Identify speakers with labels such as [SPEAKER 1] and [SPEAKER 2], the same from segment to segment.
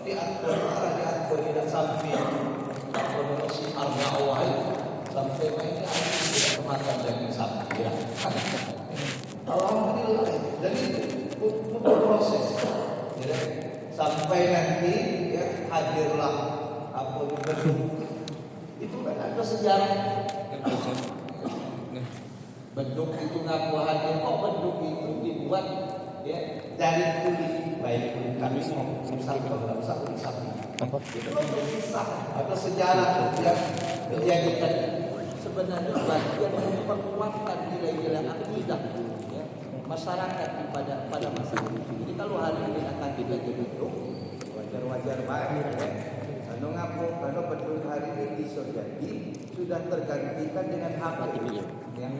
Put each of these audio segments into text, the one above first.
[SPEAKER 1] diatur tidak sampai promosi harga awal sampai mainnya tidak kemakan daging sapi ya. Alhamdulillah, jadi itu proses ya. Sampai nanti ya hadirlah apa beduk itu kan ada sejarah. Beduk itu ngaku hadir, kok beduk itu dibuat ya dari kulit baik kulit kambing maupun kulit sapi. Itu berkisah atau sejarah yang menjadikan sebenarnya bagian memperkuatkan nilai-nilai akidah ya, masyarakat pada masa itu. Jadi kalau hari ini akan kita beduk wajar-wajar baik ya. Kalau beduk hari ini bisa jadi sudah tergantikan dengan apa yang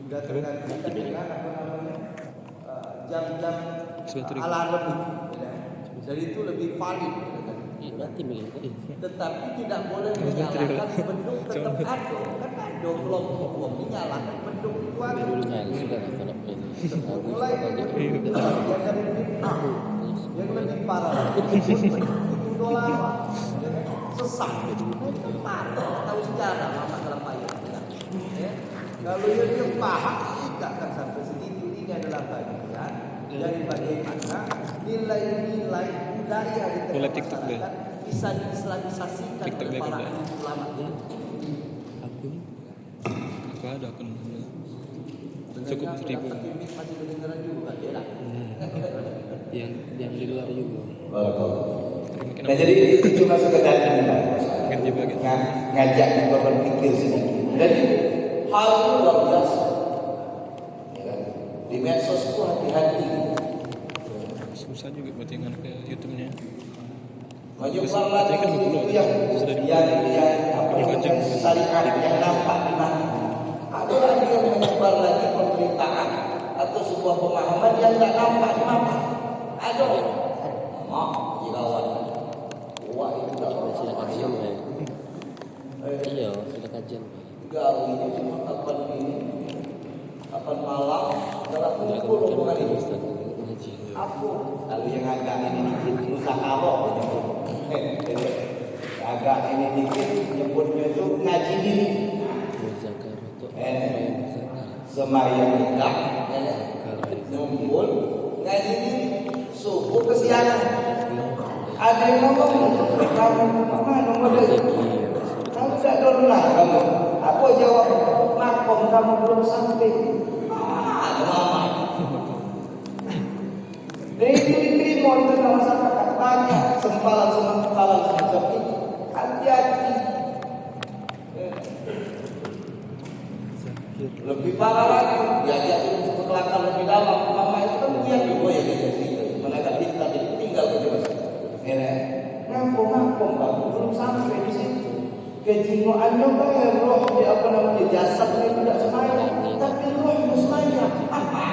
[SPEAKER 1] sudah tergantikan dengan apa namanya jam-jam alarm itu. Jadi itu lebih valid. Tetapi tidak boleh menyalahkan beduk tetap ada. Kan ada kelompok menyalahkan beduk itu ada. Mulai yang lebih parah itu lama sesat itu parah. Tahu sejarah mama dalam ayat ya. Kalau yang paham tidak akan sampai segitu. Ini adalah bagian dari bagaimana nilai-nilai budaya di masyarakat bisa diislamisasikan oleh para ulama ini.
[SPEAKER 2] Apa ada akun
[SPEAKER 1] cukup 1000 masih kedengaran juga ya.
[SPEAKER 3] yang di luar juga.
[SPEAKER 1] Nah jadi itu cuma sekedar ngajak kita berpikir sedikit. Dan hal itu luar biasa. Di medsos itu hati-hati.
[SPEAKER 2] Susah juga buat yang ke YouTube-nya.
[SPEAKER 1] Menyebar lagi itu yang syariat yang nampak di mana. Ada lagi yang menyebar lagi pemberitaan atau sebuah pemahaman yang tidak nampak di mana. Ada. Jilawat. Wah itu tak boleh
[SPEAKER 3] Sila kajian ya. Iya, sila kajian.
[SPEAKER 1] Gaul ini cuma kapan malam dalam kumpul hubungan ini. Aku kalau yang agak ini dikit musyawarah agak ini dikit nyebutnya itu ngaji diri. Sembahyang nikah, ngumpul ngaji diri, subuh kesiangan. Ada yang ngomong kamu mana model kamu tidak dorlah kamu. Aku jawab makom kamu belum sampai. Lama. Dan itu diterima di tengah masyarakat banyak sempalan semacam itu. Hati-hati. Lebih parah lagi, diajak untuk kelakar lebih dalam. Mama itu kan punya juga ya dia cerita. Menagak kita tinggal di masjid. Ngampung kamu belum sampai di situ. Kejiwaannya bayar roh di apa namanya jasadnya tidak semayang, tapi rohnya semayang. Apa?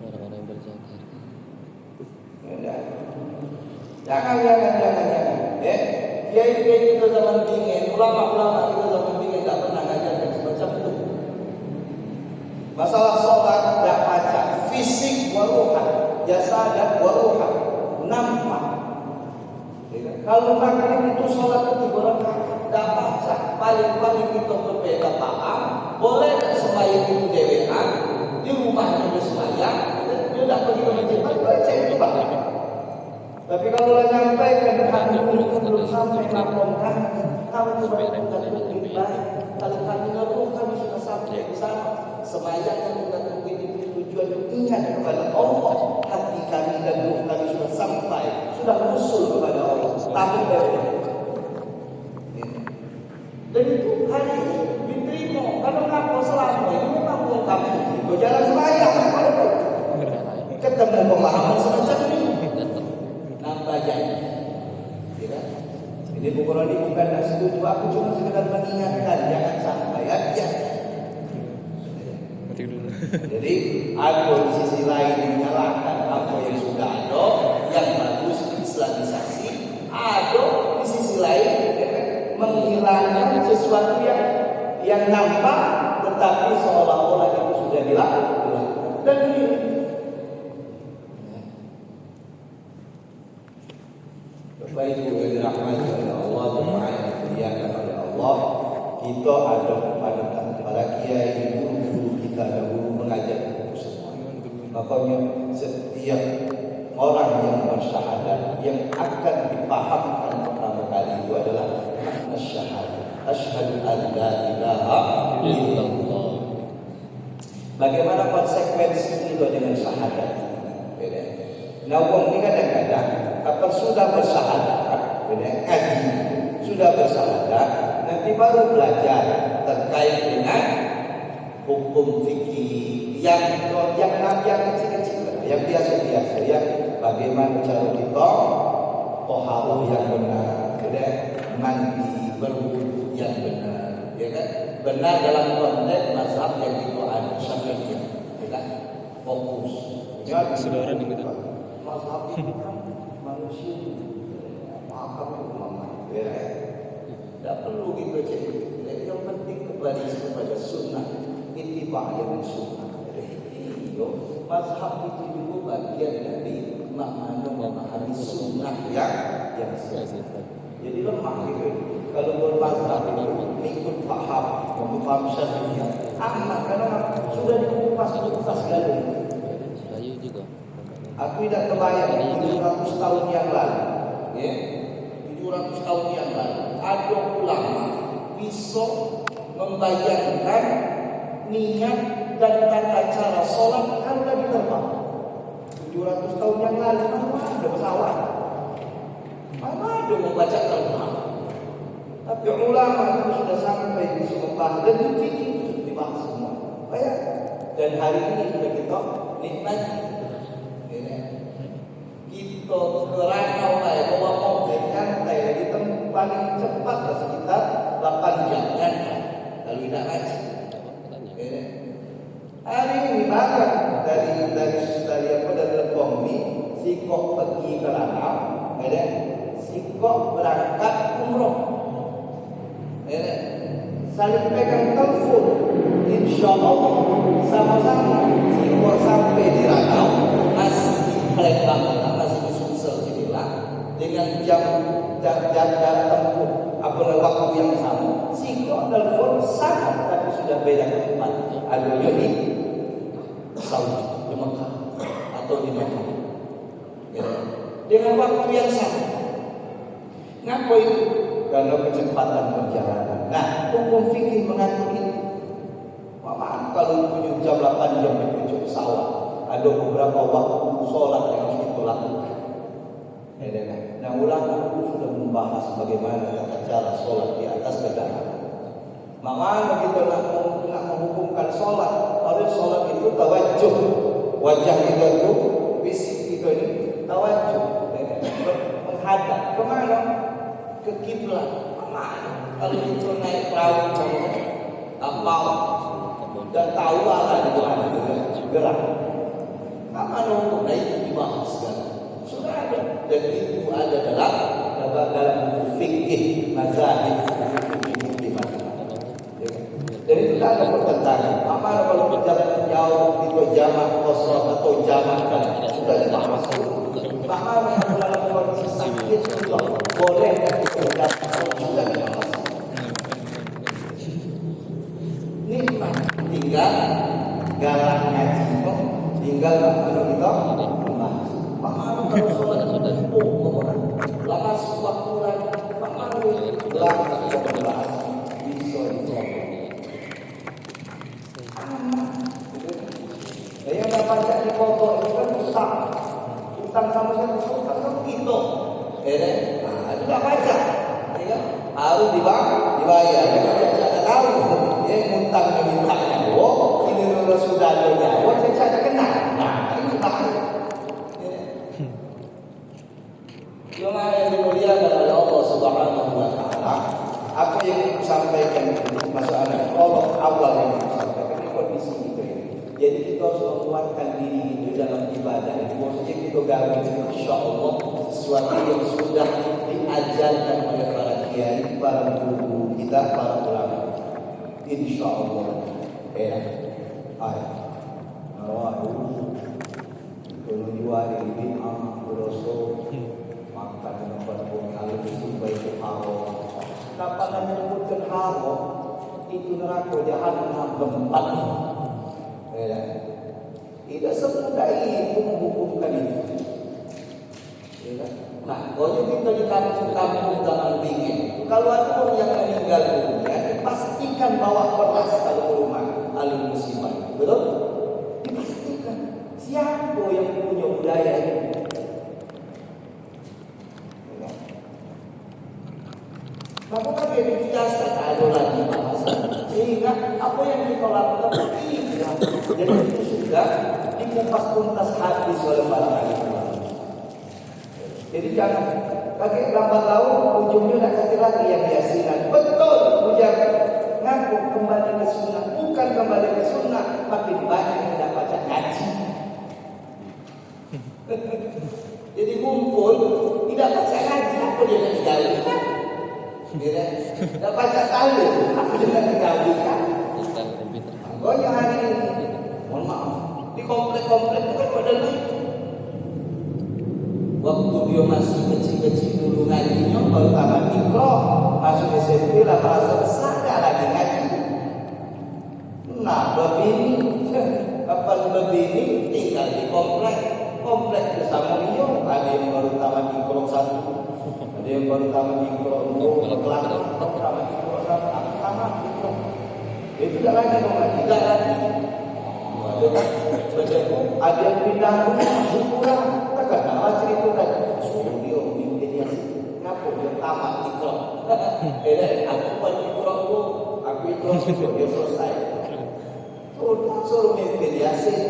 [SPEAKER 3] Orang-orang yang berzakat.
[SPEAKER 1] Jangan. Kiai kita zaman dingin, ulama-ulama kita zaman dingin tak pernah ngajarkan semacam itu. Masalah sholat tidak baca, fisik waruhan, jasa dan waruhan, nampak. Kalau maghrib itu sholat itu berangkat, tidak baca, paling kita berbeda paham, boleh tak sembahyang itu dewean, di rumahnya dia sembahyang, dia tidak pergi ke masjid, baca itu bahkan. Tapi kalau lah nyampaikan kami belum sampai kampungkan, kamu berbuat lebih baik. Kalau kami ngeluh, kami sudah sampai di sana. Sembahyang yang kita tunggu itu tujuan ingat kepada Allah. Hati kami dan ruh kami sudah sampai, sudah usul kepada Allah. Tapi berbeda. Dan itu hari ini diterima. Kalau ngaku selama ini kampung kami berjalan sembahyang, ketemu pemahaman semacam ini. Belajar, tidak. Ini bukan tak setuju. Aku cuma sekedar mengingatkan jangan sampai aja. Jadi ada di sisi lain menyalahkan apa yang sudah ada, yang bagus islamisasi. Ada di sisi lain menghilangkan sesuatu yang nampak, tetapi seolah-olah itu sudah dilakukan. Dan ini Bapak Ibu yang dirahmati oleh Allah, jemaah yang dimuliakan oleh Allah, kita ada para kiai, guru kita dahulu mengajar kita semua. Makanya setiap orang yang bersyahadat yang akan dipahamkan pertama kali itu adalah syahadat. Asyhadu an la ilaha illallah. Bagaimana konsekuensi itu dengan syahadat? Beda. Nah, wong ini kadang-kadang kapan sudah bersyahadat, ngaji sudah bersyahadat, nanti baru belajar terkait dengan hukum fikih yang kecil-kecil, yang biasa-biasa, yang bagaimana cara kita toharoh yang benar, mandi berwudu yang benar, ya kan? Benar dalam konteks mazhab yang itu ada Syafi'iyah, ya kan? Fokus. Ya,
[SPEAKER 2] saudara nih kita.
[SPEAKER 1] Mazhab itu kan manusia paham ulama, ya. Tidak perlu gitu cek. Yang penting kepada sunnah, ittiba' dengan sunnah. Jadi mazhab itu juga bagian dari makna memahami sunnah yang sesat. Jadi lemah gitu. Kalau bermazhab itu ikut paham, memaham Syafi'iyah. Amat karena sudah dikupas lalu.
[SPEAKER 3] Bayu juga.
[SPEAKER 1] Aku tidak kebayang 700 tahun yang lalu, ya, 700 tahun yang lalu ada ulama bisa membayangkan niat dan tata cara sholat kalau lagi terbang. 700 tahun yang lalu mana ada pesawat, mana ada membaca terbang. Tapi ulama itu sudah sampai di Sumpah dan di fikih itu dibahas semua. Dan hari ini sudah kita nikmati. Kita kerana bawa mobil nyantai lagi tempat paling cepat sekitar 8 jam kan? Kalau tidak ngaji. Hari ini banyak dari Lembong ini sikok pergi ke Lanau, sikok berangkat umroh. Saling pegang telepon, insya Allah sama-sama sikok sampai di Lanau masih di Palembang, masih di Sumsel sinilah dengan jarak tempuh waktu yang sama. Sikok telepon sama tapi sudah beda tempat. Adanya di Saudi, di Mekah atau di Mekah. Dengan waktu yang sama. Ngapa itu? Karena kecepatan perjalanan. Nah, hukum fikih mengatur itu. Maaf, kalau 7 jam 8 jam menuju pesawat, ada beberapa waktu sholat yang harus kita lakukan. Nah, ulama itu sudah membahas bagaimana tata cara sholat di atas kendaraan. Maka kita nak menghukumkan sholat, harus sholat itu tawajuh, wajah kita itu, fisik kita ini tawajuh, menghadap kemana? Ke kiblat. Kemana? Kalau itu naik perahu kapal, dan tahu arah di mana gerak. Kemana untuk naik dibahas sekarang? Sudah ada, dan itu ada dalam fikih mazhab. Dan itu tidak ada pertentangan. Apa kalau perjalanan jauh itu jamak kosong atau jamak kan sudah dibahas. Maka dalam kondisi sakit juga boleh dan tidak sudah dibahas. Nikmat tinggal galak ngaji, tinggal kalau kita membahas. Maka kalau sholat sudah lama waktu lagi, maka belakang membahas bisa ditolong. Yang dah baca di foto itu kan utang. Utang sama siapa? Utang sama kita. Itu dah baca. Harus dibayar. Dia baca tak tahu. Dia utang yang minta nyawa. Ini sudah ada nyawa. Dia tak kenal. Nah, ini bahaya. Jemaah yang dimuliakan oleh Allah Subhanahu wa taala. Apa yang disampaikan masalah prolog awal yang disampaikan ini kondisi kita ini. Jadi kita harus menguatkan diri itu dalam ibadah. Maksudnya kita gabung insya-Allah sesuatu yang sudah diajarkan oleh para kiai, para guru kita, para ulama. Insya-Allah. Kalau jual ini bid'ah, berosok, makan tempat Kapan menyebutkan haram itu neraka jahanam keempat. Ya. Tidak semudah itu menghukumkan itu. Ya. Nah, kalau kita di kampung jangan dingin. Kalau ada orang yang meninggal dunia, dipastikan bawa beras kalau rumah alun musibah. Betul? Dipastikan siapa yang punya budaya ini. Maka kan dia dijelaskan ada lagi bahasa. Sehingga apa yang kita lakukan tidak. Jadi itu sudah dikupas tuntas habis oleh para ahli. Jadi jangan pakai gambar laut ujungnya nak kata lagi yang biasinan. Betul, ujar ngaku kembali ke sunnah, bukan kembali ke sunnah, makin banyak yang baca ngaji. Jadi kumpul tidak baca ngaji, apa dia nak digawaikan? Tidak baca tahlil, apa dia nak digawaikan? Goyang hari ini, mohon maaf, di komplek-komplek itu kan pada lucu. Waktu dia masih kecil-kecil dulu ngajinya baru tamat mikro, masuk SMP lah merasa besar gak lagi ngaji. Nah, begini, kapan begini tinggal di komplek bersama dia. Ada yang baru tamat mikro 1, ada yang baru tamat mikro 2, tamat mikro 1, tamat mikro. Itu tak lagi mengaji, tak lagi. Ada yang pindah rumah, kurang. Takkan nak ceritakan suruh dia pimpin yang ngapa dia tamat ikrar. Aku pun ikrar tu, aku ikrar suruh dia selesai. Suruh mimpin Yasin.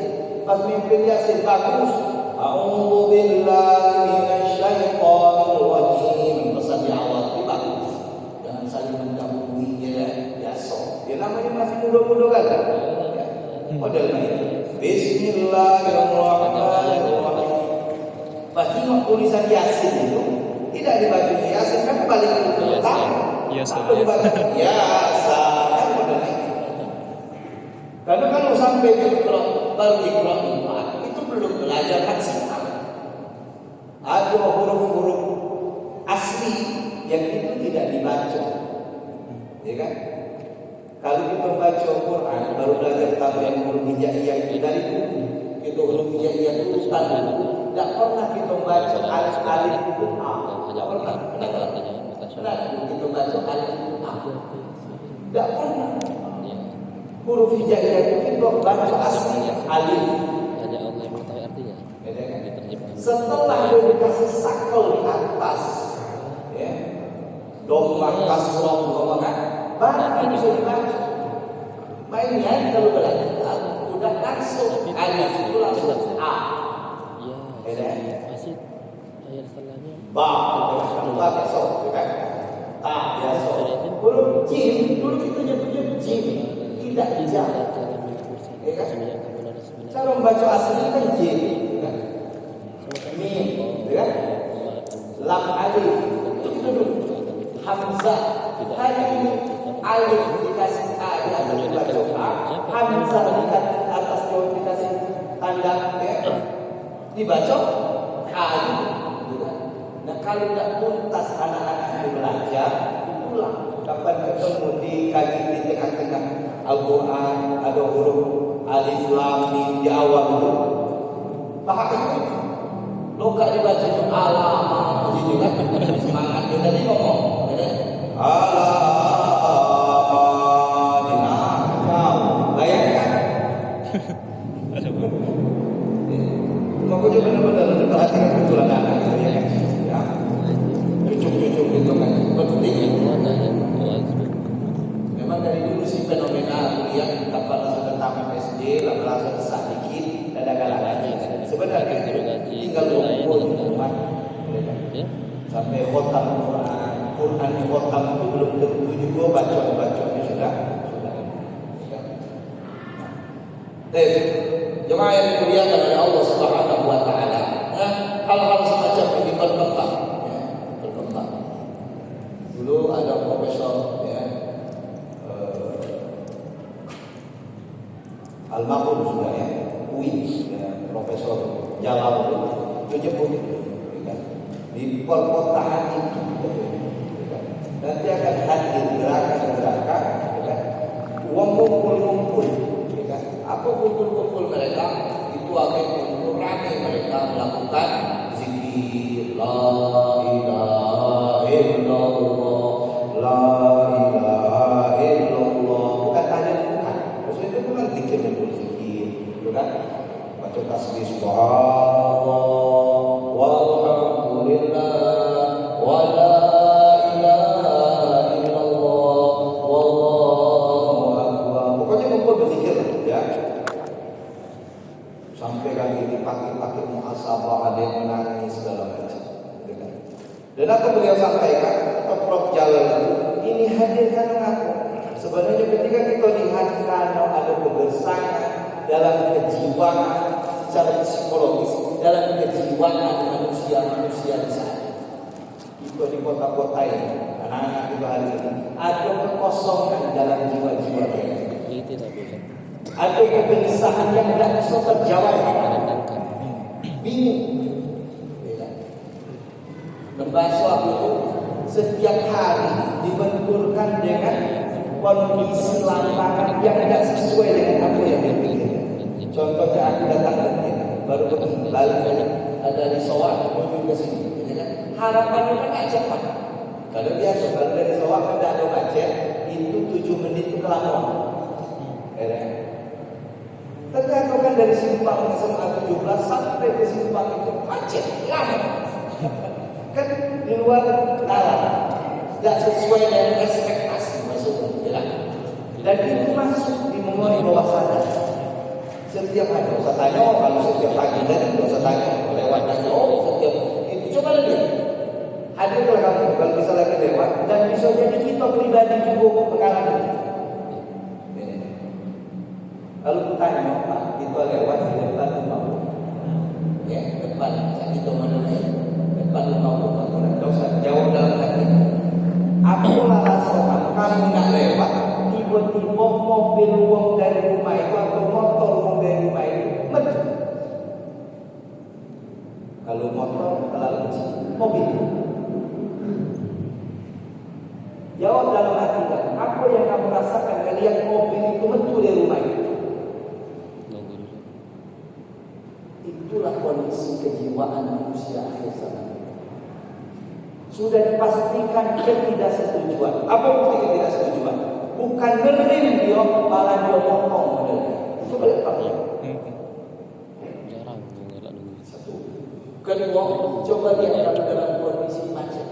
[SPEAKER 1] Pas mimpin Yasin bagus. A'udzu billahi minasyaitonir rajim. Pesan di awal itu bagus. Jangan saling mendahului dia biasa. Dia namanya masih muda-muda kan? Modelnya itu. Bismillahirrahmanirrahim. Pasti tulisan Yasin itu tidak dibaca Yasin kan balik ke belakang. Apa dibaca Yasin kan modelnya itu. Karena kalau sampai baru Iqra 4 itu belum belajar maksimal. Ada huruf-huruf asli yang itu tidak dibaca. Ya kan? Kalau kita baca Al-Quran baru belajar tahu yang huruf hijaiyah itu dari buku. Kita huruf hijaiyah itu standar. Tidak pernah kita baca alif itu A. Tidak pernah. Kita baca alif itu A. Tidak pernah. Huruf hijaiyah itu kita baca aslinya alif.
[SPEAKER 3] Hanya Allah yang mengetahui artinya.
[SPEAKER 1] Setelah dia dikasih sakel di atas, ya, domah kasroh kan, baru bisa dibaca. Mainnya kalau belajar udah langsung alif itu langsung A.
[SPEAKER 3] Iya. Masih ayat setelahnya.
[SPEAKER 1] Ba besok, kan? Tak besok. Huruf jim dulu kita nyebutnya jim, tidak jam. Cara membaca aslinya kan jim, kan? Mim, kan? Lam alif itu kita dulu. Hamzah hari ini alif dikasih A dibaca A, hamzah dikasih atas jawab dikasih tanda ya, dibaca A. Nah kalau tidak tuntas anak-anak itu belajar, itulah kapan ketemu di kaji di tengah-tengah Al-Quran ada huruf alif lam mim di awal itu, paham itu? Loka dibaca itu alamat gitu kan, semangat dia tadi ngomong, alamat dinakau, bayangkan. Pokoknya benar-benar diperhatikan betul anak-anak itu ya kan, ya, cucuk-cucuk gitu kan, penting. Memang dari dulu sih fenomena lihat kapan sudah tamat SD, lah merasa besar dikit, ada galak lagi. Sebenarnya tinggal kumpul umat, sampai khotam Quran khotam itu belum tentu juga bacaan-bacaannya sudah. Jemaah yang dimuliakan oleh Allah Subhanahu wa taala, hal-hal semacam ini berkembang. Dulu ada profesor ya, almarhum sudah ya, UIN ya, Profesor Jalal itu nyebut ya, di perkotaan itu Nanti akan hadir gerakan-gerakan, ya kan? Uang kumpul-kumpul, ya kan? Apa kumpul-kumpul mereka? Itu akan mengurangi mereka melakukan zikir la ilaha illallah, la ilaha illallah. Bukan tanya, bukan. Maksudnya itu bukan zikir, ya kan? Baca tasbih subhanallah walhamdulillah wala ilaha illallah wallahu akbar. Pokoknya ngumpul berzikir ya. Sampai kali ini pakai muhasabah, ada yang menangis segala macam. Dan apa beliau sampaikan atau Prof Jalal itu, ini hadir karena aku. Sebenarnya ketika kita lihat kalau ada kebersamaan dalam kejiwaan secara psikologis, dalam kejiwaan manusia-manusia di sana, itu di kota-kota ini, anak-anak itu hari ini ada kekosongan dalam jiwa-jiwa mereka.
[SPEAKER 3] Itu tapi kan
[SPEAKER 1] Ada kegelisahan yang tidak bisa terjawab.
[SPEAKER 3] menenangkan.
[SPEAKER 1] Bingung. Lembah itu setiap hari dibenturkan dengan kondisi lapangan yang tidak sesuai dengan apa yang dipikirkan. Contohnya aku datang ke sini, baru balik dari Soak menuju ke sini. Harapannya kan tidak cepat. Kalau biasa kalau dari Soak kan tidak ada macet, itu 7 menit itu kelamaan. Ternyata kan dari simpang SMA 17 sampai ke simpang itu macet lama. Kan di luar nalar, tidak sesuai dengan ekspektasi maksudnya. Dan itu masuk di memori bawah sadar. Setiap hari usah tanya, kalau setiap pagi dan usah tanya lewat dan setiap itu coba lihat. Hadirlah kamu kalau bisa lagi lewat dan bisa jadi kita pribadi juga mengalami. Kalau kita tanya, Pak, kita lewat di depan rumah, ya depan kita mana depan rumah kita, tidak usah jawab dalam hati. Apalah alasan kamu nak lewat, tiba-tiba mobil uang dari rumah itu atau motor uang dari rumah itu mati. Kalau motor terlalu kecil, mobil. Jawab dalam hati, apa yang kamu rasakan ketika mobil itu metu dari rumah itu? Itulah kondisi kejiwaan manusia akhir zaman. Sudah dipastikan ketidaksetujuan. Apa bukti ketidaksetujuan? Bukan ngerem dia, malah dia ngomong modelnya. Itu balik pakai.
[SPEAKER 3] Jarang mengelak dulu.
[SPEAKER 1] Satu. Kedua, coba lihat dalam kondisi macet.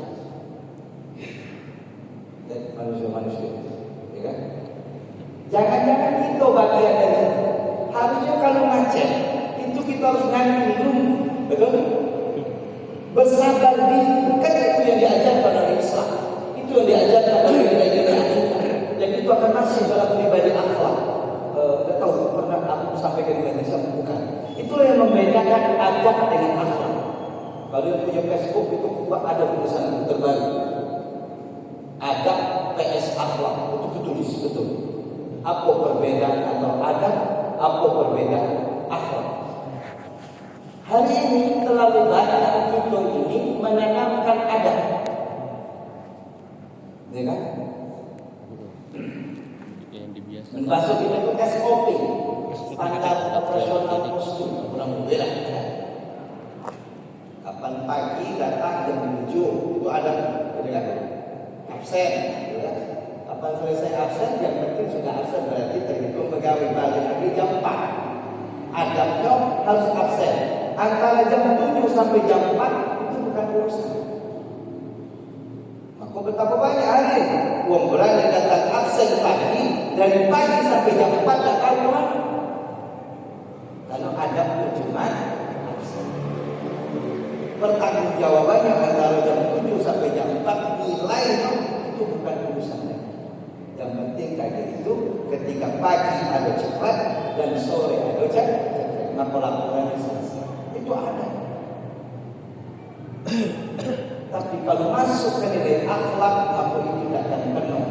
[SPEAKER 1] Dan manusia-manusia, ya kan? Jangan-jangan kita bagian dari itu. Harusnya kalau macet itu kita harus ngantri dulu, betul? Bersabar diri, kan itu yang diajarkan oleh Islam. Itu yang diajarkan oleh nilai-nilai kita. Dan itu akan masih dalam pribadi akhlak. Tahu pernah aku sampai ke Indonesia bukan? Itulah yang membedakan adab dengan akhlak. Kalau yang punya Facebook itu ada tulisan terbaru. Adab PS akhlak itu ditulis betul. Apa perbedaan atau adab? Apa perbedaan akhlak? Hari ini terlalu banyak kita ini menanamkan adab, ya kan?
[SPEAKER 3] Yang dibiasakan.
[SPEAKER 1] Masuk itu SOP, standar operasional prosedur, kurang membela. Kapan pagi datang jam 7 itu ada, ya kan? Absen, ya kan? Kapan selesai absen, yang penting sudah absen berarti terhitung pegawai balik lagi jam 4. Adabnya harus absen. Antara jam 7 sampai jam 4 itu bukan urusan. Maka betapa banyak hari uang berani datang absen pagi, dari pagi sampai jam 4 tak tahu mana. Kalau adabnya cuma absen. Pertanggungjawabannya antara jam 7 sampai jam 4 nilainya itu bukan urusan. Yang penting kayak itu ketika pagi ada cepat dan sore ada cepat, maka laporannya selesai. Itu ada. Tapi kalau masuk ke nilai akhlak, maka itu tidak akan penuh.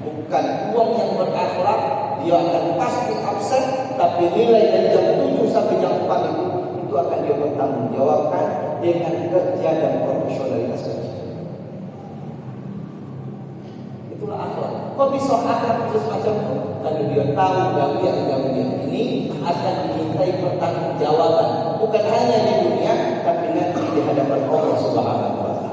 [SPEAKER 1] Bukan uang yang berakhlak, dia akan pasti absen. Tapi nilai dari jam 7 sampai jam 4 itu akan dia bertanggungjawabkan dengan kerja dan profesionalitas kerja. bisa akhlak bisa semacam itu? Karena dia tahu gangguan ini akan dimintai pertanggungjawaban, bukan hanya di dunia, tapi nanti di hadapan Allah Subhanahu wa Ta'ala.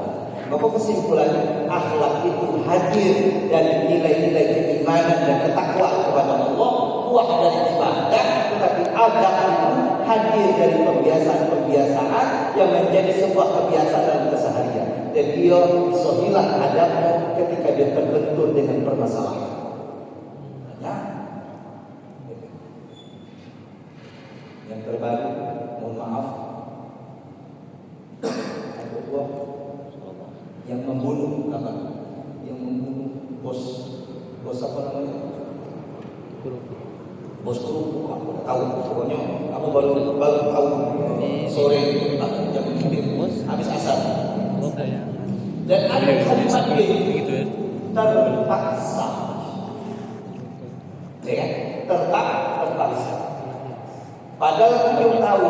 [SPEAKER 1] Maka kesimpulannya, akhlak itu hadir dari nilai-nilai keimanan dan ketakwaan kepada Allah, buah dari ibadah, tetapi adab itu hadir dari pembiasaan-pembiasaan yang menjadi sebuah kebiasaan dalam keseharian. Dan dia bisa hilang adabnya ketika dia terbentur dengan permasalahan. Ya. Yang terbaru, mohon maaf, Allah yang membunuh apa? Yang membunuh bos apa namanya? Bos kerupuk, aku tahu pokoknya. Aku baru tahu sore jam 3 habis asar. Dan ada kalimat
[SPEAKER 2] begitu ya.
[SPEAKER 1] terpaksa, ya kan? Terpaksa. Padahal belum tahu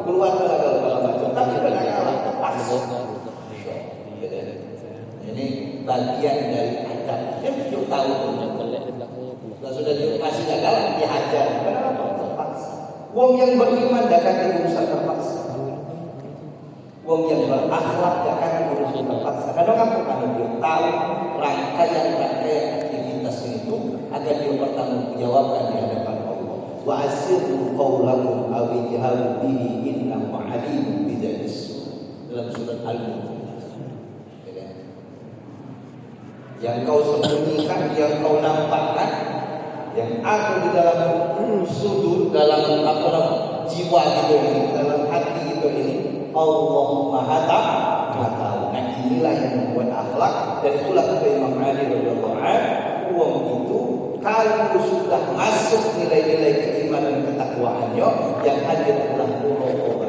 [SPEAKER 1] keluar kalau baca, tapi kadang-kadang terpaksa. Ini bagian dari adab. Dia belum tahu. Kalau sudah dikasih gagal, dihajar. Kenapa? Terpaksa. Wong yang beriman akan diurusan terpaksa. Wong yang berakhlak akan diurusan terpaksa. Karena dia tahu rangkaian aktivitas itu akan dia pertanggungjawabkan di hadapan Allah. Wa asirru qawlakum aw ijharu bihi innahu alimun bidzati dalam surat Al-Mulk. Yang kau sembunyikan, yang kau nampakkan, yang ada di dalam sudut, dalam jiwa kita ini, dalam hati kita ini, Allah Maha Tahu. Nah, inilah yang membuat akhlak. Dan itulah kata Imam Ali radhiyallahu anhu, uang itu kalau sudah masuk nilai-nilai keimanan dan ketakwaannya, yang hadir adalah muraqabah,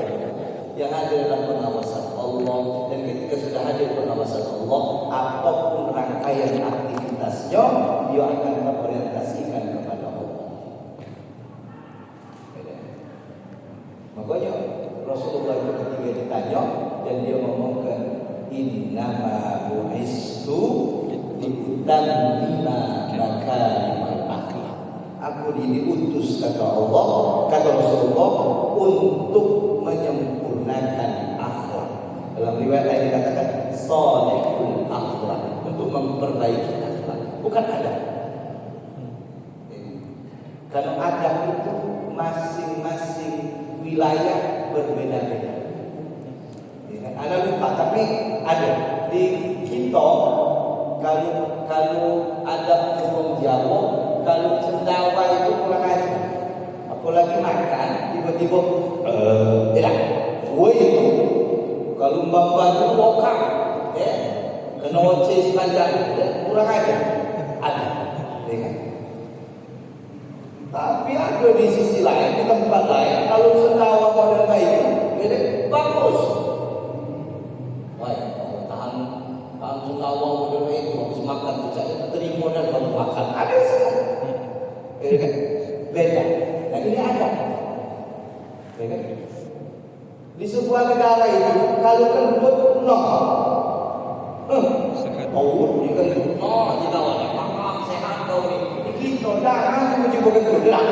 [SPEAKER 1] yang hadir adalah pengawasan Allah. Dan ketika sudah hadir pengawasan Allah, apapun rangkaian aktivitasnya, dia akan terorientasikan kepada Allah. Makanya Rasulullah itu ketika ditanya dan dia ngomongkan, innama bu'istu litammima makarimal akhlak. Aku diutus kata Allah, kata Rasulullah, untuk menyempurnakan akhlak. Dalam riwayat lain dikatakan salihul akhlak, untuk memperbaiki akhlak, bukan adab. Karena adab itu masing-masing wilayah berbeda-beda. Anda lupa, tapi ada di kita. Kalau adab orang Jawa, kalau cendawa itu kurang ajar. Apalagi makan, tiba-tiba tidak. Gue itu kalau mbak-mbak itu lokal, kena oceh sepanjang, kurang ajar. Ada, kan? Tapi ada di sisi lain, di tempat lain, kalau sendawa model kayak itu, bagus. Baik, tahan sendawa model kayak itu, habis makan tuh saya terima dan baru makan. Ada semua. Beda. Nah ini ada. Di sebuah negara itu, kalau kentut, no. Oh, ini kan kita wajib makan sehat kau ini. Kita jangan mencoba kentut dah.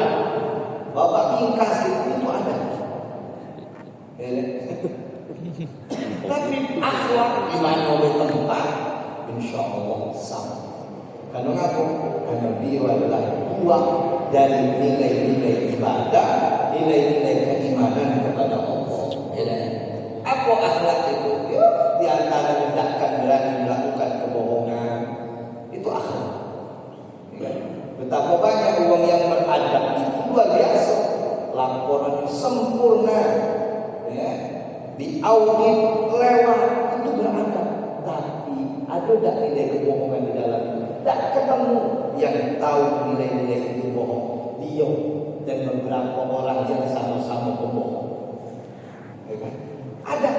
[SPEAKER 1] Bapak ingkas itu ada. Tapi akhlak di mana tempat, insya Allah sama. Karena apa? Karena dia adalah buah dari nilai-nilai ibadah, nilai-nilai keimanan kepada Allah. Apa akhlak itu? Ya, di antara tidakkan berani melakukan kebohongan, itu akhlak. Ya. Betapa banyak orang yang beradab itu luar biasa, laporan sempurna, ya, diaudit lewat, itu beradab. Tapi ada tak nilai kebohongan di dalamnya? Tak ketemu yang tahu nilai-nilai itu bohong, dia dan beberapa orang yang sama-sama pembohong. Ya kan? Ada.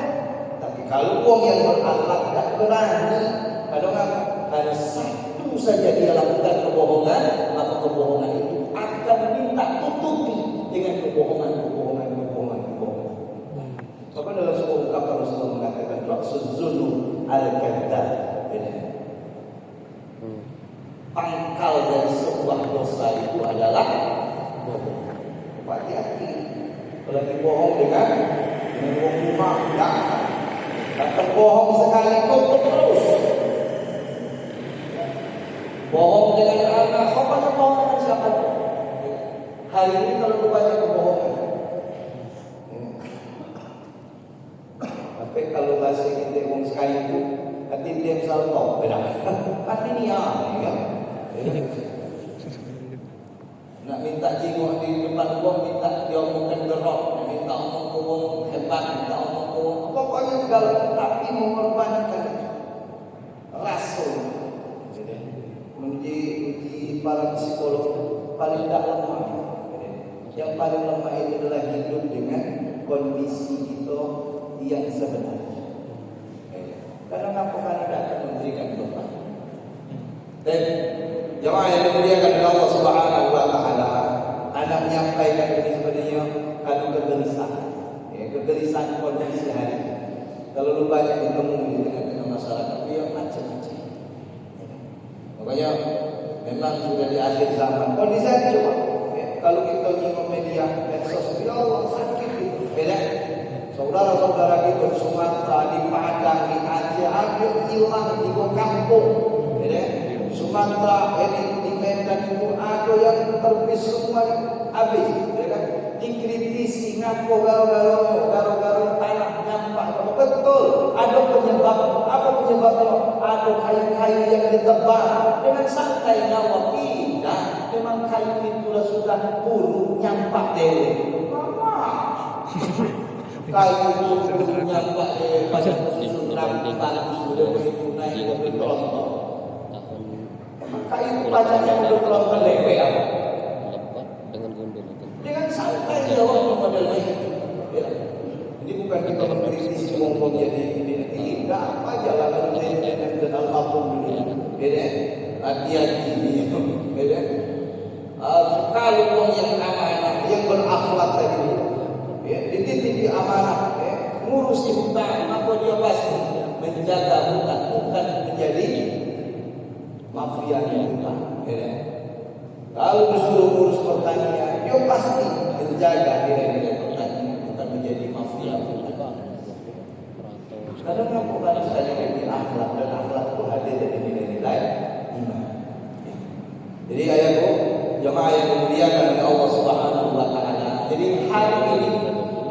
[SPEAKER 1] Tapi kalau orang yang berakhlak tak berani, karena satu saja dia lakukan kebohongan, maka kebohongan itu akan minta tutupi dengan kebohongan. Maka dalam sebuah ungkapan Rasulullah mengatakan, "Ra'suz zulum al-kadzdzab." pangkal dari sebuah dosa itu adalah bohong. Hati-hati. Kalau bohong dengan bohong rumah, jangan. Kalau bohong sekali tutup terus. Bohong dengan anak, pokoknya bohong dengan siapa? Hari ini kalau banyak kebohongan. Tapi kalau bahasa kita ngomong sekali itu, hati dia selalu tahu beda. Hati ni ya. Nak minta jenguk di depan gua, minta dia omongkan gerok, nak minta omong gua hebat, minta omong gua, pokoknya segala, tapi mengorbankan rasul. Menjadi para psikolog paling tak lemah. Yang paling lemah itu adalah hidup dengan kondisi itu yang sebenarnya. Karena apa? Karena tidak akan memberikan beban. Dan jemaah yang dimuliakan oleh Allah Subhanahu wa taala, anak menyampaikan ini sebenarnya karena kegelisahan. Kegelisahan kondisi hari. Kalau lu banyak bertemu di tengah-tengah masyarakat, dia macam-macam. Makanya memang sudah di akhir zaman. Kondisi coba. Kalau kita tengok media medsos, ya Allah sakit itu. Beda. Saudara-saudara kita di Sumatera, di Padang, di Aceh, ada hilang di kampung. Beda. Sumatera, di Medan itu ada yang terbis semua habis. Beda. Dikritisi ngaku garo-garo tanah nyampak. Betul, ada penyebabnya. Apa penyebabnya? Ada kayu-kayu yang ditebang dengan santai nyawa pindah. Memang kayu itu sudah buruk nyampak dewe. Kayu itu nyampak dewe pada susun rapi bagus sudah begitu naik ke pelontor. Kayu itu bacanya udah pelontor dewe apa? Dengan santai jawab model itu. Ini bukan kita mengkritisi ngomong jadi ini tidak apa jalan dan al-haqum ini. Beda. Hati-hati ini. Beda. Kalau orang yang amanah, yang berakhlak tadi, dititipi amanah, ngurusi hutang, maka dia pasti menjaga hutang, bukan menjadi mafia hutang. Kalau disuruh ngurus pertanian, dia pasti menjaga nilai-nilai pertanian, bukan menjadi mafia hutang. Kadang bukan sekali lagi akhlak, dan akhlak itu ada dari nilai-nilai iman. Jadi ayatku, jemaah yang dimuliakan oleh Allah Subhanahu wa taala. Jadi hari ini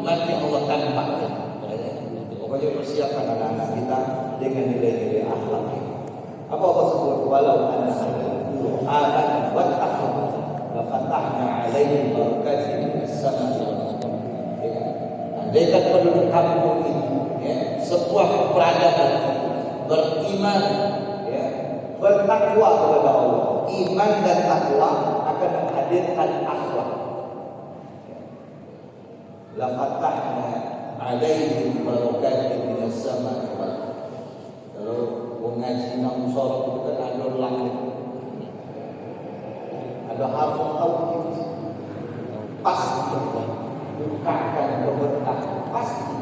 [SPEAKER 1] nanti Allah tampakkan. Pokoknya persiapkan anak-anak kita dengan nilai-nilai akhlak ini. Apa Allah sebut? Walau anna aman wa taqwa la fatahna 'alaihim barakatin minas sama'i wal ardi. Andaikan penduduk kampung itu sebuah peradaban beriman, bertakwa kepada Allah. Iman dan takwa akan menghadirkan akhlak. La fatahna 'alaihim barakatin minas sama'i wal ardi. Kalau mengaji nang sorok itu kan ada langit, ada harta tauhid, pasti bukakan keberkah, pasti.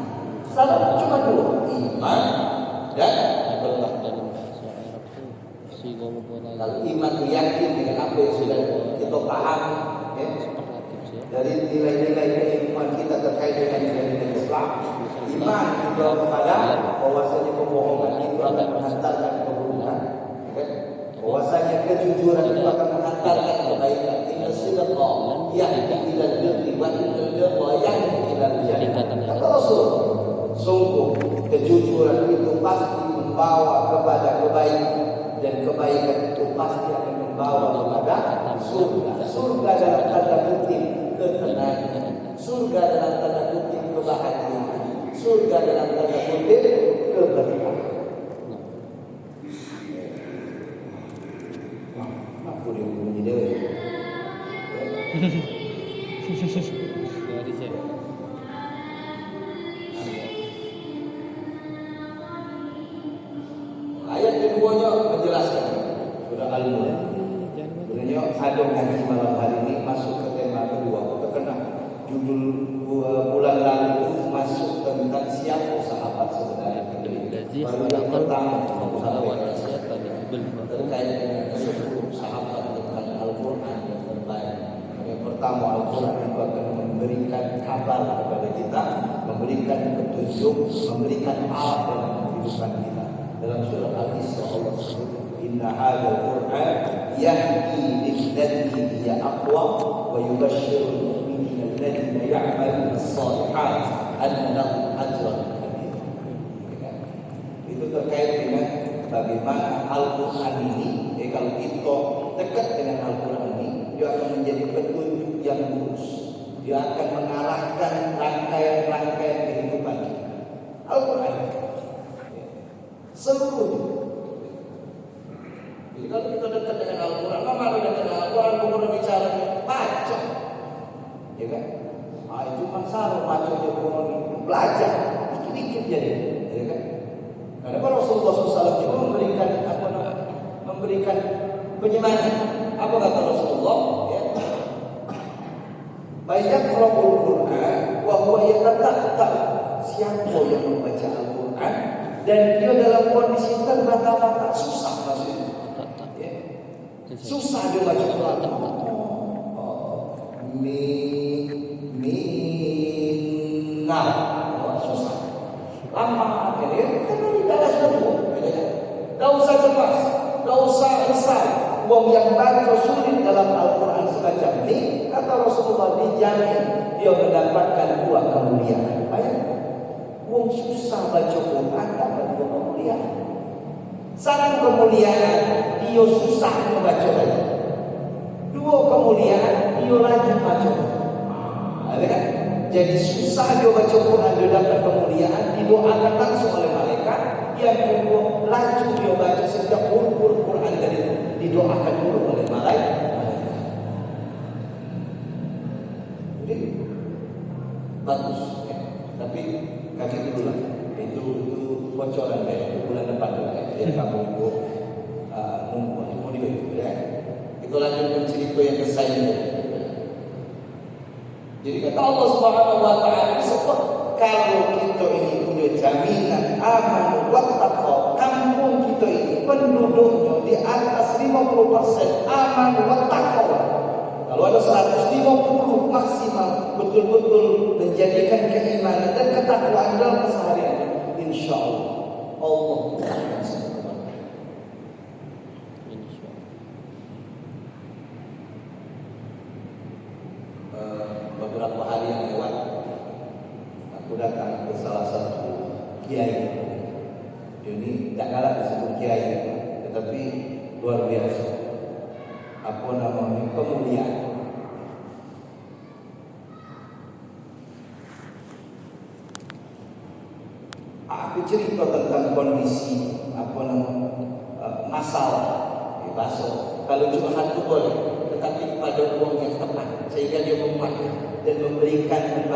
[SPEAKER 1] Salah cuma dua, iman dan takwa. Kalau iman itu yakin dengan apa yang sudah kita pahami, dari nilai-nilai keilmuan kita terkait dengan nilai-nilai Islam, iman kita kepada bahwasanya kebohongan itu akan menghantarkan keburukan, bahwasanya kejujuran itu akan menghantarkan kebaikan. Inna sidqa yahdi ila al-birri wa inna al-birra yahdi ila al-jannah. Kata Rasul, sungguh kejujuran itu pasti membawa kepada kebaikan, dan kebaikan itu pasti akan membawa kepada surga. Surga dalam tanda kutip ketenangan, surga dalam tanda kutip kebahagiaan, surga dalam tanda kutip keberkahan. Aku dia bunyi dewe. Ayat keduanya menjelaskan surah Al-Mulk. Sebenarnya ada ngaji malam hari ini masuk ke tema kedua. Terkena judul bulan lalu itu masuk tentang siapa sahabat sebenarnya. Baru yang pertama terkait dengan 10 sahabat. kabar kepada kita, memberikan petunjuk, memberikan arah dalam kehidupan kita. Dalam surah Al-Isra Allah sebut, Inna hadzal Qur'an yahdi lillati hiya aqwam wa yubashshirul mu'minina alladhina ya'maluna as-shalihat anna lahum ajran kabira. Itu terkait dengan bagaimana Al-Quran ini, kalau kita dekat dengan Al-Quran ini, dia akan menjadi petunjuk yang lurus. Dia akan mengarahkan rangkaian-rangkaian kehidupan kita. Al-Quran seluruhnya. Jadi kalau kita dekat dengan Al-Quran, lama dekat dengan Al-Quran, bukan bicaranya baca, ya kan? Itu masalah bacanya bukan belajar, dikit-dikit jadi, ya kan? Karena Rasulullah SAW juga memberikan penyemangat. Apa kata Rasulullah? Ya. Yaqra'ul Qur'an wa huwa yatatattab. Siapa yang membaca Al-Quran dan dia dalam kondisi terbata-bata, susah maksudnya. Ya. Susah dia baca Al-Quran. Susah. Lama akhirnya kan tidak ada sesuatu. Tak usah cemas, tak usah risau. Wong yang baca sulit dalam Al-Quran semacam ini, kata Rasulullah, dijamin dia mendapatkan buah kemuliaan. Bayangkan, wong susah baca Quran dapat buah kemuliaan. Satu kemuliaan, dia susah membaca lagi. Dua kemuliaan, dia laju baca. Ada kan? Jadi susah dia baca Quran, dia dapat kemuliaan, didoakan langsung oleh malaikat. Yang kedua, laju dia baca setiap huruf Quran dari itu didoakan dulu oleh malaikat. Jadi bagus, ya. Tapi kaki dulu lah. Itu bocoran deh. Itu bulan depan dulu ya. Jadi kamu itu mau itu ya. Itu lanjutkan cerita yang kesayangan. Jadi kata Allah Subhanahu wa taala, sebab kalau kita ini punya jaminan aman wa taqwa, kampung kita ini penduduknya di atas 50% aman wa taqwa. Kalau ada 150 maksimal betul-betul menjadikan keimanan dan ketakwaan dalam keseharian, insyaallah Allah akan sempurnakan. Beberapa hari yang lewat, aku datang ke salah satu kiai. Ini tak kalah disebut kiai, tetapi luar biasa. Apa namanya, kemuliaan. Aku cerita tentang kondisi masalah di bahasa. Kalau curhat itu boleh, tetapi pada uang yang tepat, sehingga dia memuatkan dan memberikan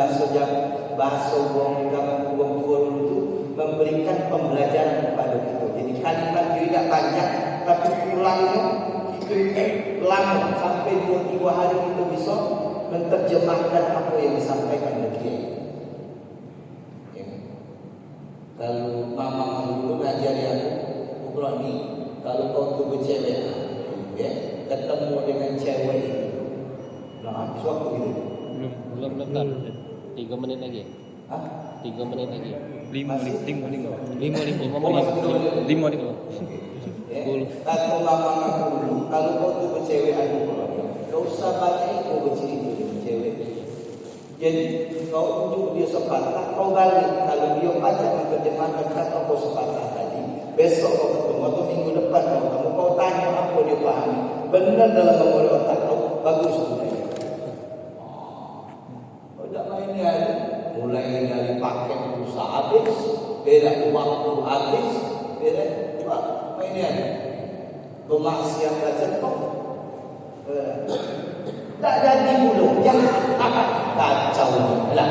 [SPEAKER 1] bahasa uang zaman uang tua dulu itu memberikan pembelajaran kepada kita. Jadi kalimat dia tidak panjang, tapi pulangnya itu lama, sampai 2-3 hari kita bisa menerjemahkan apa yang disampaikan oleh kiai. Ya. Kalau mama dulu ngajari aku, berani kalau kau tu bercewek, ya, ketemu dengan cewek itu, nah habis waktu itu.
[SPEAKER 3] Belum 3 menit lagi.
[SPEAKER 1] Hah?
[SPEAKER 3] 3 menit lagi.
[SPEAKER 2] 5 menit.
[SPEAKER 3] 5 menit.
[SPEAKER 1] Kata mama aku dulu, kalau kau tu bercewek aku, kau usah baca itu bercerita dengan cewek. Jadi kau tunjuk dia sepatah, kau balik. Kalau dia baca menerjemahkan kata kau sepatah tadi, besok kau ketemu atau minggu depan kau tanya apa dia pahami. Benar dalam memori otak kau, bagus tu. Kau tak main ni aja. Mulai dari paket pulsa habis, beda waktu habis, beda apa main ni aja. Kemaksiatan saja kau. Tak jadi dulu, jangan kacau lah.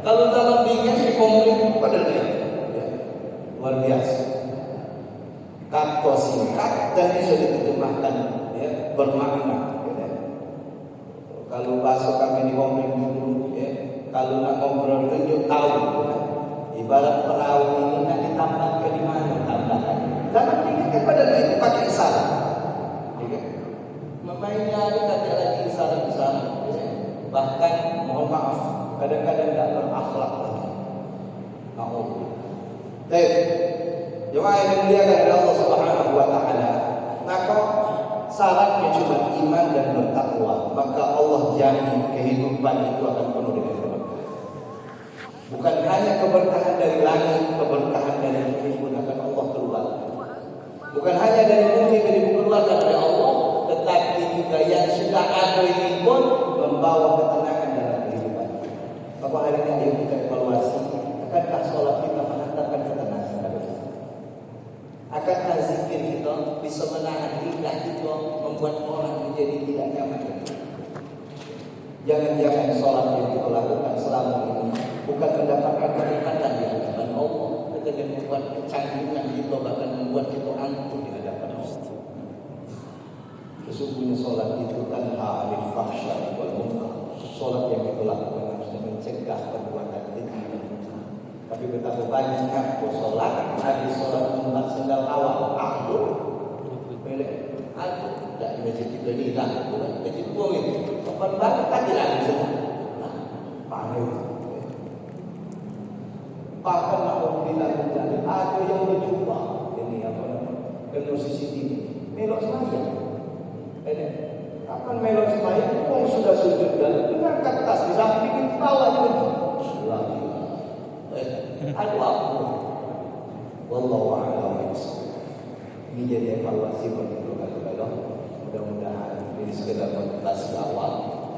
[SPEAKER 1] Kalau dalam bingung di konflik pada dia, luar biasa. Kata singkat dan bisa diterjemahkan, ya, bermakna. Ya. Kalau bahasa kami di konflik dulu, ya, kalau nak ngobrol tunjuk tahu, ya. Ibarat perahu ini nak ditambah ke di mana tambahan. Dalam bingung kepada dia itu pakai isyarat. Ya. Mainnya ada lagi isyarat-isyarat. Bahkan mohon maaf, kadang-kadang tidak berakhlak lagi. Baik, jemaah yang dimuliakan oleh Allah Subhanahu wa taala, maka syaratnya cuma iman dan bertakwa, maka Allah jamin kehidupan itu akan penuh dengan keberkahan. Bukan hanya keberkahan dari langit, keberkahan dari bumi pun akan Allah keluarkan. Bukan hanya dari bumi yang dikeluarkan oleh Allah, tetapi juga yang sudah ada ini pun membawa ketenangan dalam kehidupan. Maka hari ini ayo kita evaluasi, akankah sholat kita menandakan ketenangan pada kita? Akankah zikir kita bisa menahan lidah kita, membuat orang menjadi tidak nyaman? Jangan-jangan sholat yang kita lakukan selama ini bukan mendapatkan kenikmatan di hadapan Allah, tetapi membuat kecanggungan kita, bahkan membuat kita angkuh di hadapan Allah. Sesungguhnya sholat itu tanha 'anil fahsya'i wal munkar. Sholat yang kita lakukan harus mencegah perbuatan keji dan munkar. Tapi betapa banyak aku sholat, ada sholat membuat sendal awal, aku pilih, aku tidak masjid kita ini dah, bukan masjid buang itu, kapan banget tadi lagi sudah, panik. Bahkan nak bila menjadi ada yang berjumpa ini apa namanya, kena CCTV, melok semayang. Kapan melok semayang? Orang sudah sujud dan dengan kertas di samping bawah itu. Aduh aku. Wallahu a'lam. Ini jadi evaluasi bagi kita. Mudah-mudahan ini sekedar motivasi awal.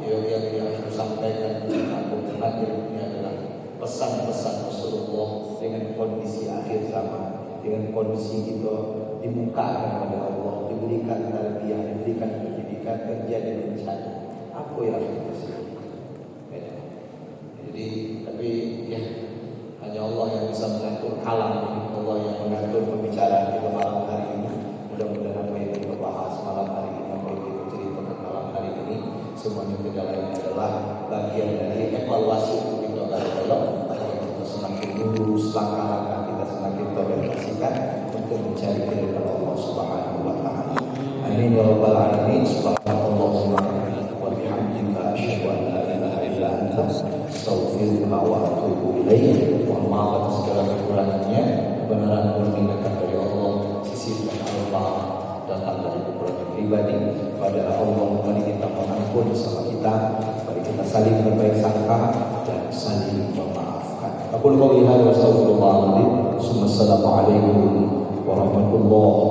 [SPEAKER 1] Yang aku sampaikan aku terakhir ini adalah pesan-pesan Rasulullah dengan kondisi akhir zaman, dengan kondisi kita dibukakan oleh Allah, diberikan tarbiyah, diberikan pendidikan, terjadi bencana. Apa yang harus kita siapkan? Jadi, tapi ya hanya Allah yang bisa mengatur kalam ini, Allah yang mengatur pembicaraan kita malam hari ini. Mudah-mudahan apa yang kita bahas malam hari ini, apa yang kita ceritakan malam hari ini, semuanya tidak lain adalah bagian dari evaluasi untuk kita dalam kita semakin lurus, langkah-langkah kita semakin terorientasikan untuk mencari keridhaan Allah Subhanahu wa taala. Amin ya rabbal alamin. Subhanallahumma wa bihamdika asyhadu an la ilaha illa anta astaghfiruka wa atubu ilaik. Mohon maaf atas segala kekurangannya, kebenaran murni datang dari Allah, sisi dan Allah datang dari kekurangan pribadi. Pada Allah mari kita mengampun sama kita, mari kita saling berbaik sangka dan saling memaafkan. Aku qouli hadza wa astaghfirullah. Assalamualaikum warahmatullahi